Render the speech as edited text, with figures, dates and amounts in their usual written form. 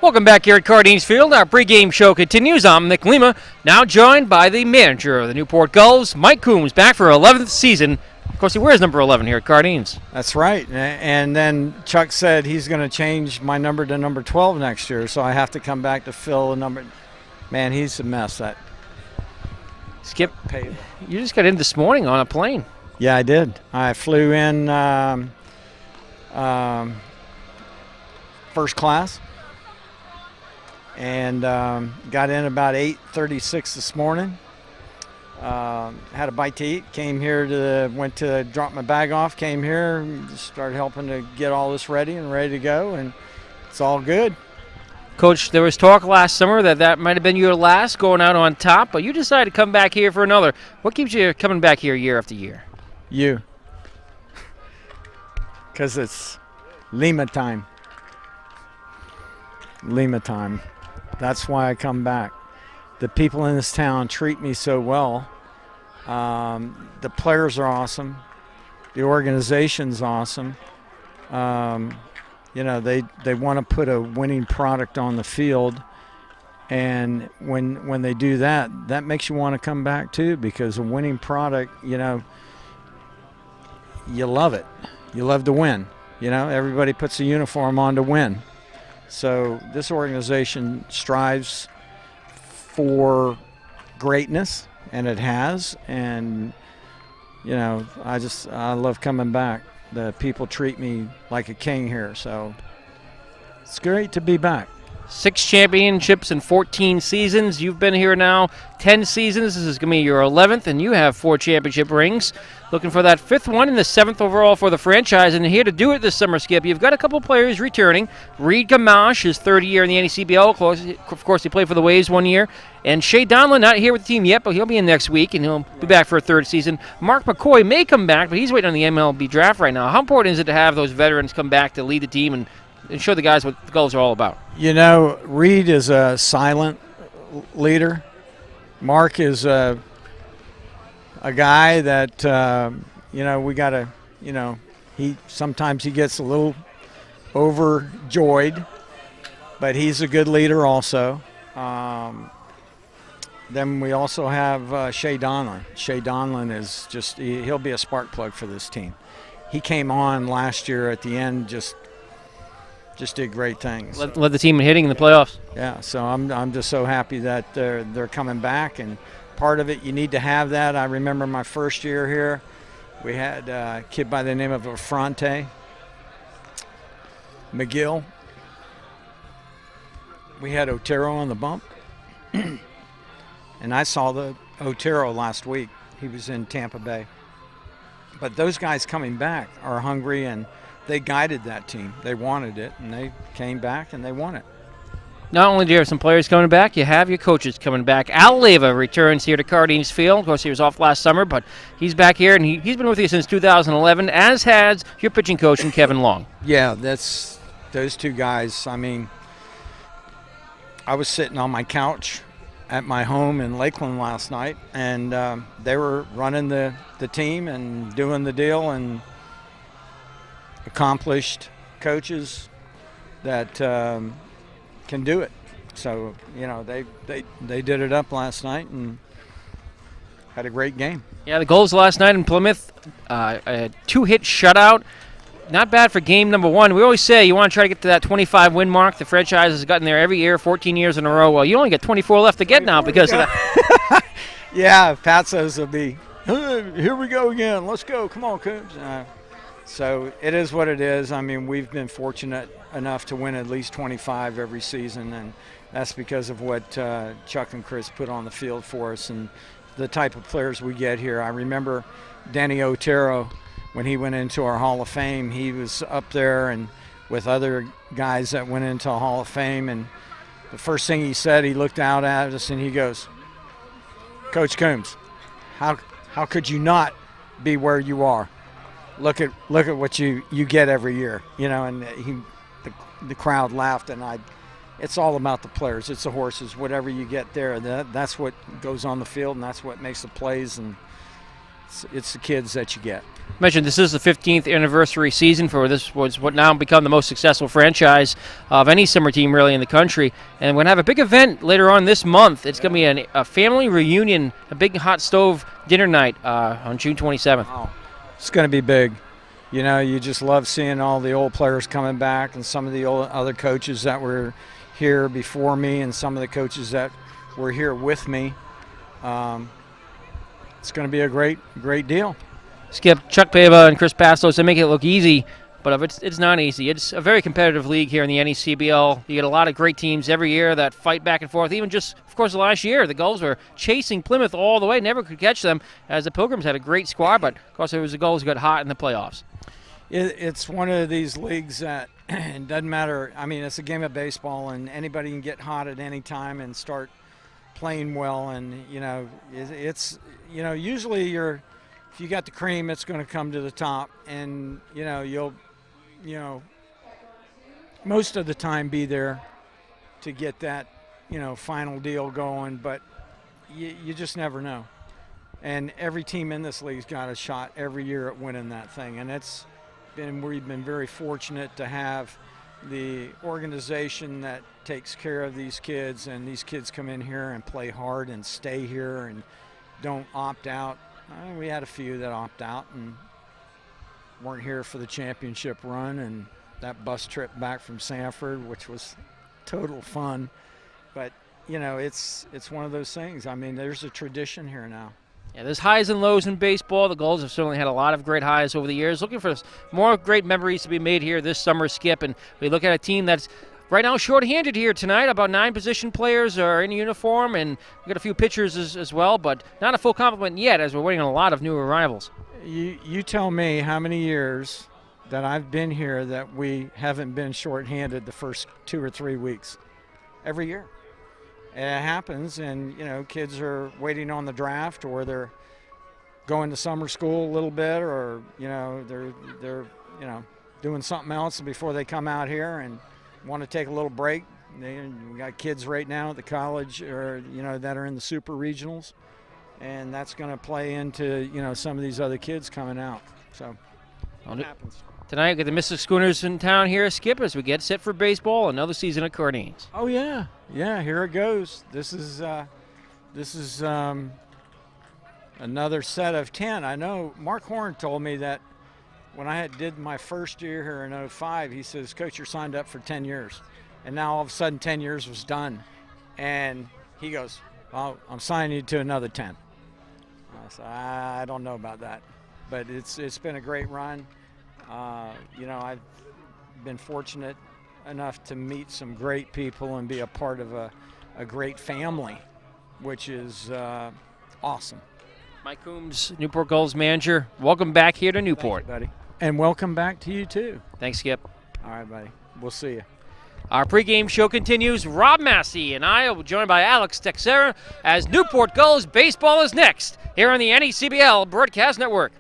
Welcome back here at Cardines Field. Our pregame show continues. I'm Nick Lima, now joined by the manager of the Newport Gulls, Mike Coombs, back for 11th season. Of course, he wears number 11 here at Cardines. That's right. And then Chuck said he's going to change my number to number 12 next year, so I have to come back to fill a number. Man, he's a mess. Skip, you just got in this morning on a plane. Yeah, I did. I flew in first class. And got in about 8:36 this morning. Had a bite to eat. Came here went to drop my bag off. Came here, just started helping to get all this ready to go, and it's all good. Coach, there was talk last summer that might have been your last going out on top, but you decided to come back here for another. What keeps you coming back here year after year? You. Because it's Lima time. Lima time. That's why I come back. The people in this town treat me so well. The players are awesome. The organization's awesome. They want to put a winning product on the field. And when they do that, that makes you want to come back too, because a winning product, you love it. You love to win. Everybody puts a uniform on to win. So this organization strives for greatness, and it has. And, I love coming back. The people treat me like a king here, so it's great to be back. 6 championships in 14 seasons. You've been here now 10 seasons. This is going to be your 11th, and you have 4 championship rings. Looking for that 5th one and the 7th overall for the franchise. And here to do it this summer, Skip, you've got a couple players returning. Reed Gamache, his 3rd year in the NECBL. Of course, he played for the Waves 1 year. And Shea Donlin, not here with the team yet, but he'll be in next week, and he'll be back for a 3rd season. Mark McCoy may come back, but he's waiting on the MLB draft right now. How important is it to have those veterans come back to lead the team and show the guys what the Gulls are all about? Reed is a silent leader. Mark is a guy that, we got to, sometimes he gets a little overjoyed, but he's a good leader also. Then we also have Shea Donlin. Shea Donlin is he'll be a spark plug for this team. He came on last year at the end, just did great things. Led the team in hitting in the playoffs. Yeah, so I'm just so happy that they're coming back, and part of it, you need to have that. I remember my first year here, we had a kid by the name of Affronte McGill. We had Otero on the bump, and I saw the Otero last week. He was in Tampa Bay. But those guys coming back are hungry, and they guided that team. They wanted it, and they came back, and they won it. Not only do you have some players coming back, you have your coaches coming back. Al Leyva returns here to Cardines Field. Of course, he was off last summer, but he's back here, and he's been with you since 2011, as has your pitching coach and Kevin Long. Yeah, that's those two guys. I mean, I was sitting on my couch at my home in Lakeland last night, and they were running the team and doing the deal, and accomplished coaches that can do it. So, they did it up last night and had a great game. Yeah, the Gulls last night in Plymouth, a 2-hit shutout. Not bad for game number 1. We always say you want to try to get to that 25 win mark. The franchise has gotten there every year, 14 years in a row. Well, you only get 24 left to get now because of that. Yeah, Patsos will be, here we go again. Let's go. Come on, Coombs. So it is what it is. I mean, we've been fortunate enough to win at least 25 every season, and that's because of what Chuck and Chris put on the field for us and the type of players we get here. I remember Danny Otero, when he went into our Hall of Fame, he was up there and with other guys that went into a Hall of Fame, and the first thing he said, he looked out at us and he goes, Coach Coombs, how could you not be where you are? Look at what you get every year, and the crowd laughed, and it's all about the players. It's the horses, whatever you get there. That's what goes on the field, and that's what makes the plays, and it's the kids that you get. Mentioned this is the 15th anniversary season for this was what now become the most successful franchise of any summer team really in the country. And we're going to have a big event later on this month. It's going to be a family reunion, a big hot stove dinner night on June 27th. Wow. It's going to be big. You know, you just love seeing all the old players coming back and some of the old other coaches that were here before me and some of the coaches that were here with me. It's going to be a great deal. Skip, Chuck Pava and Chris Pastos, they make it look easy, but it's not easy. It's a very competitive league here in the NECBL. You get a lot of great teams every year that fight back and forth. Even just, of course, last year, the Gulls were chasing Plymouth all the way, never could catch them, as the Pilgrims had a great squad, but, of course, it was the Gulls who got hot in the playoffs. It's one of these leagues that it doesn't matter. I mean, it's a game of baseball, and anybody can get hot at any time and start playing well. And, you know, it's usually if you got the cream, it's going to come to the top, and you'll most of the time be there to get that final deal going, but you just never know. And every team in this league's got a shot every year at winning that thing, and we've been very fortunate to have the organization that takes care of these kids, and these kids come in here and play hard and stay here and don't opt out. We had a few that opt out and weren't here for the championship run and that bus trip back from Sanford, which was total fun. But, it's one of those things. I mean, there's a tradition here now. Yeah, there's highs and lows in baseball. The Gulls have certainly had a lot of great highs over the years. Looking for more great memories to be made here this summer, Skip. And we look at a team that's right now short-handed here tonight. About 9 position players are in uniform, and we've got a few pitchers as well, but not a full complement yet as we're waiting on a lot of new arrivals. You tell me how many years that I've been here that we haven't been short-handed the first 2 or 3 weeks. Every year. And it happens, and, kids are waiting on the draft, or they're going to summer school a little bit, or, they're doing something else before they come out here and want to take a little break. We got kids right now at the college or that are in the super regionals, and that's going to play into some of these other kids coming out. So it happens. Tonight we got the Mystic Schooners in town here, Skip, as we get set for baseball, another season at Cardines. Oh yeah, here it goes. This is another set of 10. I know Mark Horn told me that when I did my first year here in 2005, he says, "Coach, you're signed up for 10 years." And now all of a sudden 10 years was done. And he goes, "Well, I'm signing you to another 10. I said, I don't know about that. But it's been a great run. I've been fortunate enough to meet some great people and be a part of a great family, which is awesome. Mike Coombs, Newport Gulls manager, welcome back here to Newport. Thank you, buddy. And welcome back to you, too. Thanks, Skip. All right, buddy. We'll see you. Our pregame show continues. Rob Massey and I will be joined by Alex Texera as Newport Gulls baseball is next here on the NECBL Broadcast Network.